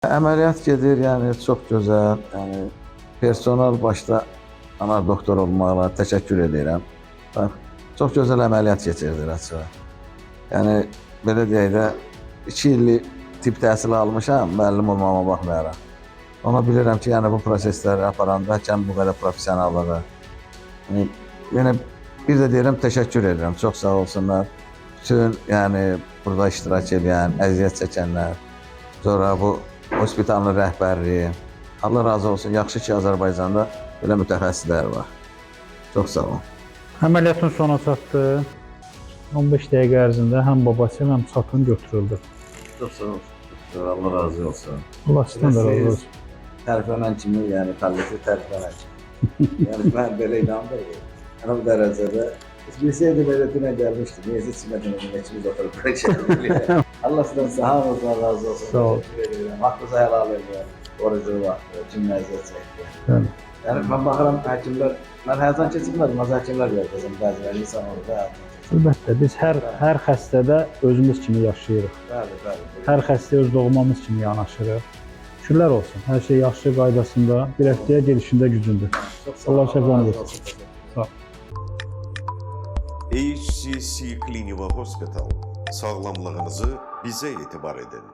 Əməliyyat gedir, yəni çox gözəl. Yəni personal başda ana doktor olmağa təşəkkür edirəm. Bax, çox gözəl əməliyyat keçirdir açığı. Yəni belə deyək də 2 illik tibb təhsili almışam, müəllim olmama baxmayaraq. Ona bilirəm ki, yəni bu prosesləri aparanda həkəm bu qədər professionallığı. Yəni yenə bir də deyirəm təşəkkür edirəm. Çox sağ olsunlar. Bütün yəni burada iştirak edən, əziyyət çəkənlər, sonra bu hospitalın rəhbərliyi. Allah razı olsun. Yaxşı ki, Azərbaycanda belə mütəxəssislər var. Çox sağ olun. Əməliyyatın sona çatdı. 15 dəqiqə ərzində həm babası, həm çatın götürüldü. Çox sağ olun. Allah razı olsun. Allah sizdən də razı olsun. Təriflənən kimi, yəni kollektiv təriflənən kimi. Yəni mən belə inanmıyorum. Yəni bu dərəcədə. Bilsəydi belə dünə gəlmişdi. Neyse çimədin onun içimiz oturup bırakabilir. Allah sizdən hamınızdan razı olsun. Sağ ol. Teşekkür ederim. Hakkınızı helal edin. Orucu vaxtı, cümlə əziyyət çəkdi. Yəni mən baxıram həkimlər, mən həyatdan keçirmədim, az həkimlər görəcəm bəziləri insan orada həyatdan keçir. Əlbəttə, biz hər xəstədə özümüz kimi yaşayırıq. Bəli. Hər xəstəyə öz doğmamız kimi yanaşırıq. Şükürlər olsun, hər şey yaxşı qaydasında, bir həftəyə gedişində gücündür. Allah şəfanı versin. Sağ ol. HCC Clinical Hospital. Sağlamlığınızı bize etibar edin.